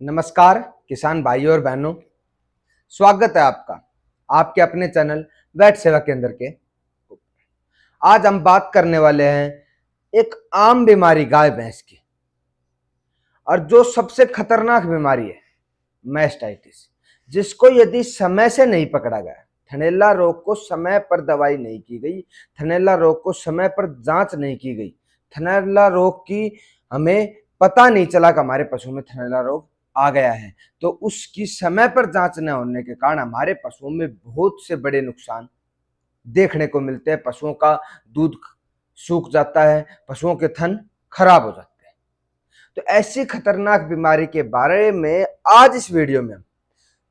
नमस्कार किसान भाइयों और बहनों, स्वागत है आपका आपके अपने चैनल वैट सेवा केंद्र के। आज हम बात करने वाले हैं एक आम बीमारी गाय भैंस की, और जो सबसे खतरनाक बीमारी है मैस्टाइटिस, जिसको यदि समय से नहीं पकड़ा गया, थनैला रोग को समय पर दवाई नहीं की गई, थनैला रोग को समय पर जांच नहीं की गई, थनैला रोग की हमें पता नहीं चला कि हमारे पशु में थनैला रोग आ गया है, तो उसकी समय पर जांच न होने के कारण हमारे पशुओं में बहुत से बड़े नुकसान देखने को मिलते हैं। पशुओं का दूध सूख जाता है, पशुओं के थन खराब हो जाते हैं। तो ऐसी खतरनाक बीमारी के बारे में आज इस वीडियो में हम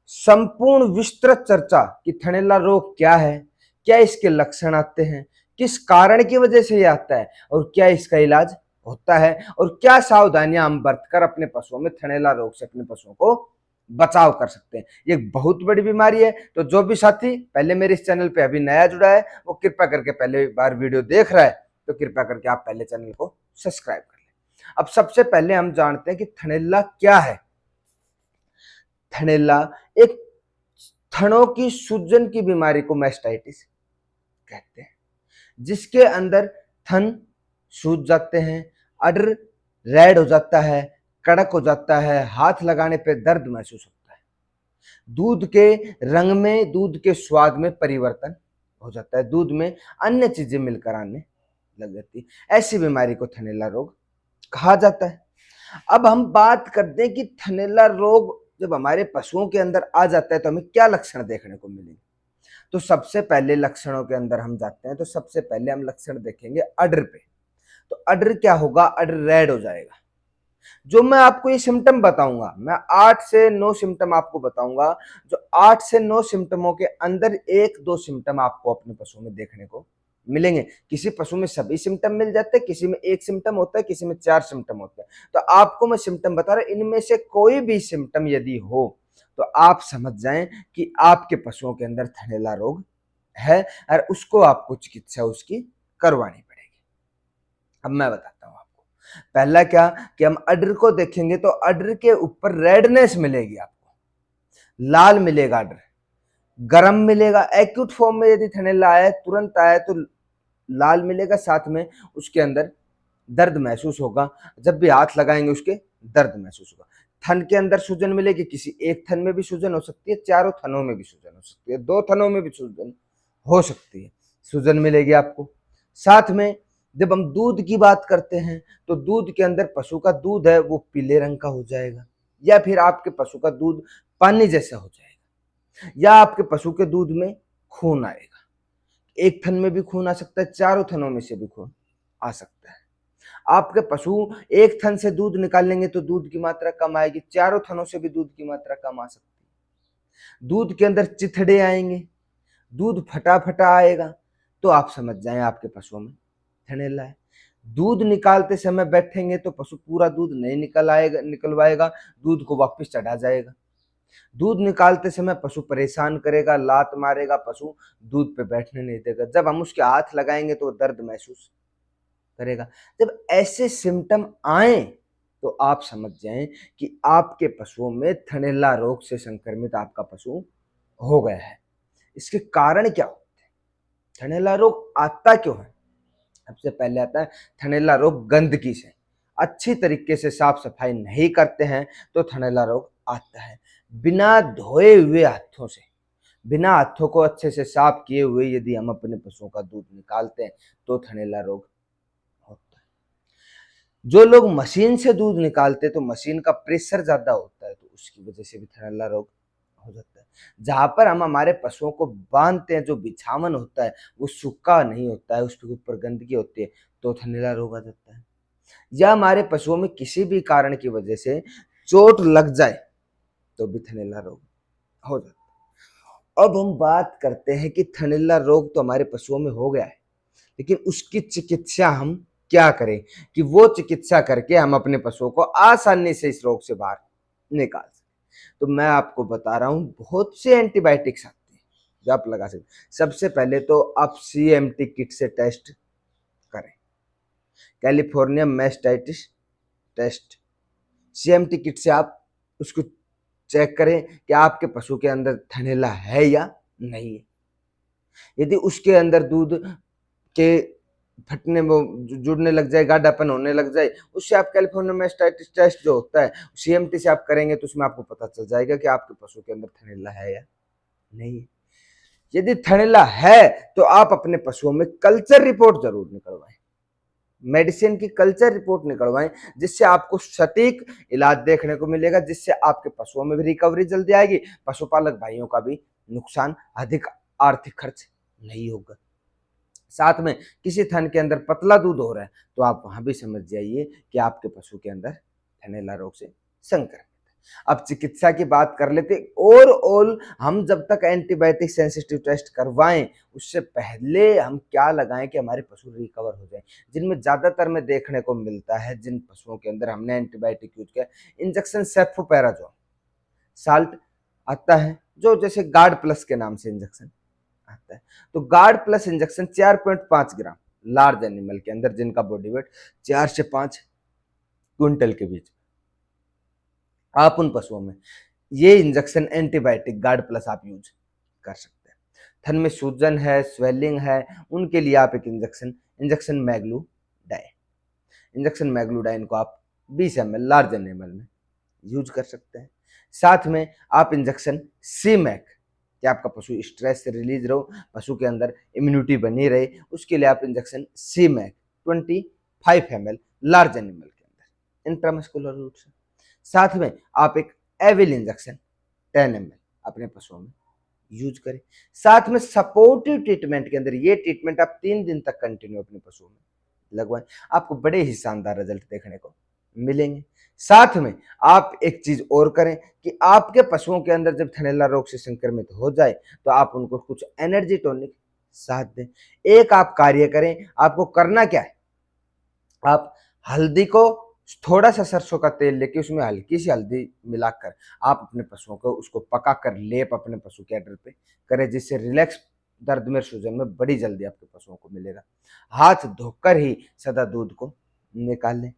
संपूर्ण विस्तृत चर्चा कि थनैला रोग क्या है, क्या इसके लक्षण आते हैं, किस कारण की वजह से ये आता है और क्या इसका इलाज होता है, और क्या सावधानियां हम बरतकर अपने पशुओं में थनैला रोग से अपने पशुओं को बचाव कर सकते हैं। ये बहुत बड़ी बीमारी है, तो जो भी साथी पहले मेरे इस चैनल पे अभी नया जुड़ा है वो कृपया करके पहले बार वीडियो देख रहा है तो कृपया करके आप पहले चैनल को सब्सक्राइब कर लें। अब सबसे पहले हम जानते हैं कि थनैला क्या है। थनैला एक थनों की सूजन की बीमारी को मैस्टाइटिस कहते हैं, जिसके अंदर थन सूज जाते हैं, अडर रेड हो जाता है, कड़क हो जाता है, हाथ लगाने पे दर्द महसूस होता है, दूध के रंग में, दूध के स्वाद में परिवर्तन हो जाता है, दूध में अन्य चीजें मिलकर आने लग जाती है। ऐसी बीमारी को थनैला रोग कहा जाता है। अब हम बात करते हैं कि थनैला रोग जब हमारे पशुओं के अंदर आ जाता है तो हमें क्या लक्षण देखने को मिलेंगे। तो सबसे पहले लक्षणों के अंदर हम जाते हैं तो सबसे पहले हम लक्षण देखेंगे अडर पे। तो अडर क्या होगा? अडर रेड हो जाएगा। जो मैं आपको ये सिम्टम बताऊंगा, मैं 8 से 9 सिम्टम आपको बताऊंगा, जो 8 से 9 सिम्टमों के अंदर 1-2 सिम्टम आपको अपने पशु में देखने को मिलेंगे। किसी पशु में सभी सिम्टम मिल जाते हैं, किसी में 1 सिम्टम होता है, किसी में 4 सिम्टम होते हैं। तो आपको मैं सिम्टम बता रहा हूं, इनमें से कोई भी सिम्टम यदि हो तो आप समझ जाएं कि आपके पशुओं के अंदर थनैला रोग है और उसको आपको चिकित्सा उसकी करवानी पड़ेगी। अब मैं बताता हूं आपको। पहला क्या कि हम अडर को देखेंगे तो अडर के ऊपर रेडनेस मिलेगी, आपको लाल मिलेगा, अडर गरम मिलेगा। एक्यूट फॉर्म में यदि थनैला आया, तुरंत आया तो लाल मिलेगा, साथ में उसके अंदर दर्द महसूस होगा, जब भी हाथ लगाएंगे उसके दर्द महसूस होगा। थन के अंदर सूजन मिलेगी, किसी एक थन में भी सूजन हो सकती है, चारों थनों में भी सूजन हो सकती है, 2 थनों में भी सूजन हो सकती है, सूजन मिलेगी आपको। साथ में जब हम दूध की बात करते हैं तो दूध के अंदर पशु का दूध है वो पीले रंग का हो जाएगा, या फिर आपके पशु का दूध पानी जैसा हो जाएगा, या आपके पशु के दूध में खून आएगा। एक थन में भी खून आ सकता है, चारों थनों में से भी खून आ सकता है। आपके पशु एक थन से दूध निकालेंगे तो दूध की मात्रा कम आएगी, चारों थनों से भी दूध की मात्रा कम आ सकती है। दूध के अंदर चिथड़े आएंगे, दूध फटा फटा आएगा, तो आप समझ जाएं आपके पशुओं में थनैला है। दूध निकालते समय बैठेंगे तो पशु पूरा दूध नहीं निकलवाएगा, दूध को वापस चढ़ा जाएगा। दूध निकालते समय पशु परेशान करेगा, लात मारेगा, पशु दूध पे बैठने नहीं देगा। जब हम उसके हाथ लगाएंगे तो दर्द महसूस करेगा। जब ऐसे सिम्टम आए तो आप समझ जाएं कि आपके पशुओं में थनैला रोग से संक्रमित आपका पशु हो गया है। इसके कारण क्या होते हैं? थनैला रोग आता क्यों है? सबसे पहले आता है थनैला रोग गंदगी से। अच्छी तरीके से साफ सफाई नहीं करते हैं तो थनैला रोग आता है। बिना धोए हुए हाथों से, बिना हाथों को अच्छे से साफ किए हुए यदि हम अपने पशुओं का दूध निकालते हैं तो थनैला रोग होता है। जो लोग मशीन से दूध निकालते हैं तो मशीन का प्रेशर ज्यादा होता है, तो उसकी वजह से भी थनैला रोग हो जाता है। जहां पर हम हमारे पशुओं को बांधते हैं, जो बिछावन होता है वो सूखा नहीं होता है, उसके ऊपर गंदगी होती है, तो थनैला रोग आ जाता है। या हमारे पशुओं में किसी भी कारण की वजह से चोट लग जाए तो भी थनैला रोग हो जाता है। अब हम बात करते हैं कि थनैला रोग तो हमारे पशुओं में हो गया है, लेकिन उसकी चिकित्सा हम क्या करें कि वो चिकित्सा करके हम अपने पशुओं को आसानी से इस रोग से बाहर निकाल सकें। तो मैं आपको बता रहा हूं, बहुत से एंटीबायोटिक्स आते हैं जो आप लगा सकते। सबसे पहले तो आप CMT किट से टेस्ट करें, California mastitis test. CMT kit से आप उसको चेक करें कि आपके पशु के अंदर थनैला है या नहीं है। यदि उसके अंदर दूध के फटने में जुड़ने लग जाए, गाढ़ापन होने लग जाए, उससे आप कैलिफोर्निया मैस्टाइटिस टेस्ट जो होता है सीएमटी से आप करेंगे तो उसमें आपको पता चल जाएगा कि आपके पशु के अंदर थनैला है या नहीं है। यदि थनैला है तो आप अपने पशुओं में कल्चर रिपोर्ट जरूर निकलवाएं, मेडिसिन की कल्चर रिपोर्ट निकलवाएं, जिससे आपको सटीक इलाज देखने को मिलेगा, जिससे आपके पशुओं में भी रिकवरी जल्दी आएगी, पशुपालक भाइयों का भी नुकसान, अधिक आर्थिक खर्च नहीं होगा। साथ में किसी थन के अंदर पतला दूध हो रहा है तो आप वहां भी समझ जाइए कि आपके पशु के अंदर थनैला रोग से संक्रमित। अब चिकित्सा की बात कर लेते। ओवरऑल हम जब तक एंटीबायोटिक सेंसिटिव टेस्ट करवाएं उससे पहले हम क्या लगाएं कि हमारे पशु रिकवर हो जाएं, जिनमें ज्यादातर में देखने को मिलता है, जिन पशुओं के अंदर हमने एंटीबायोटिक यूज किया, इंजेक्शन सेफ्रोपैराजोल साल्ट आता है, जो जैसे गार्ड प्लस के नाम से इंजेक्शन आता है। तो गार्ड प्लस इंजेक्शन 4.5 ग्राम लार्ज एनिमल के अंदर, जिनका बॉडी वेट 4 से 5 क्विंटल के बीच, आप उन पशुओं में ये इंजेक्शन एंटीबायोटिक गार्ड प्लस आप यूज कर सकते हैं। थन में सूजन है, स्वेलिंग है, उनके लिए आप एक इंजेक्शन मैग्लूडाइन को आप 20 ml लार्ज एनिमल में यूज कर सकते हैं। साथ में आप इंजेक्शन सी मैक, कि आपका पशु स्ट्रेस से रिलीज रहो, पशु के अंदर इम्यूनिटी बनी रहे, उसके लिए आप इंजेक्शन सी मैक 25 ml लार्ज एनिमल के अंदर इंट्रामस्कुलर रूट से। साथ में आप एक एविल इंजेक्शन 10 ml अपने पशुओं में यूज करें। साथ में सपोर्टिव ट्रीटमेंट के अंदर ये ट्रीटमेंट आप 3 दिन तक कंटिन्यू अपने पशुओं में लगवाएं, आपको बड़े ही शानदार रिजल्ट देखने को मिलेंगे। साथ में आप एक चीज और करें कि आपके पशुओं के अंदर जब थनैला रोग से संक्रमित हो जाए तो आप उनको कुछ एनर्जी टॉनिक साथ दें। एक आप कार्य करें, आपको करना क्या है, आप हल्दी को थोड़ा सा सरसों का तेल लेके उसमें हल्की सी हल्दी मिलाकर आप अपने पशुओं को उसको पकाकर लेप अपने पशु के अडर पे करें, जिससे रिलैक्स दर्द में सूजन में बड़ी जल्दी आपके पशुओं को मिलेगा। हाथ धोकर ही सदा दूध को निकाल लें,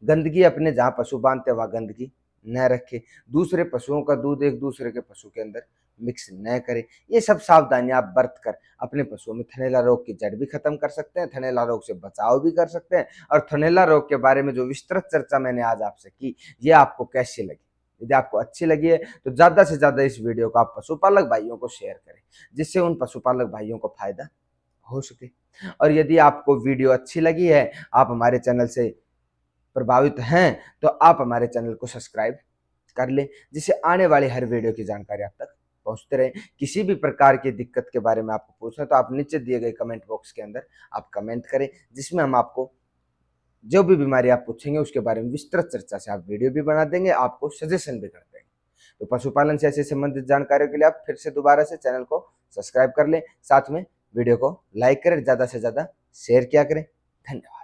गंदगी अपने जहाँ पशु बांधते वहां गंदगी न रखें, दूसरे पशुओं का दूध एक दूसरे के पशु के अंदर मिक्स न करें। ये सब सावधानियां आप बरत कर अपने पशुओं में थनैला रोग की जड़ भी खत्म कर सकते हैं, थनैला रोग से बचाव भी कर सकते हैं। और थनैला रोग के बारे में जो विस्तृत चर्चा मैंने आज आपसे की, ये आपको कैसी लगी? यदि आपको अच्छी लगी है तो ज्यादा से ज्यादा इस वीडियो को आप पशुपालक भाइयों को शेयर करें, जिससे उन पशुपालक भाइयों को फायदा हो सके। और यदि आपको वीडियो अच्छी लगी है, आप हमारे चैनल से प्रभावित हैं, तो आप हमारे चैनल को सब्सक्राइब कर लें, जिससे आने वाली हर वीडियो की जानकारी आप तक पहुंचते रहे। किसी भी प्रकार की दिक्कत के बारे में आपको पूछना तो आप नीचे दिए गए कमेंट बॉक्स के अंदर आप कमेंट करें, जिसमें हम आपको जो भी बीमारी आप पूछेंगे उसके बारे में विस्तृत चर्चा से आप वीडियो भी बना देंगे, आपको सजेशन भी कर देंगे। तो पशुपालन से ऐसे संबंधित जानकारियों के लिए आप फिर से दोबारा से चैनल को सब्सक्राइब कर लें, साथ में वीडियो को लाइक करें, ज्यादा से ज्यादा शेयर किया करें। धन्यवाद।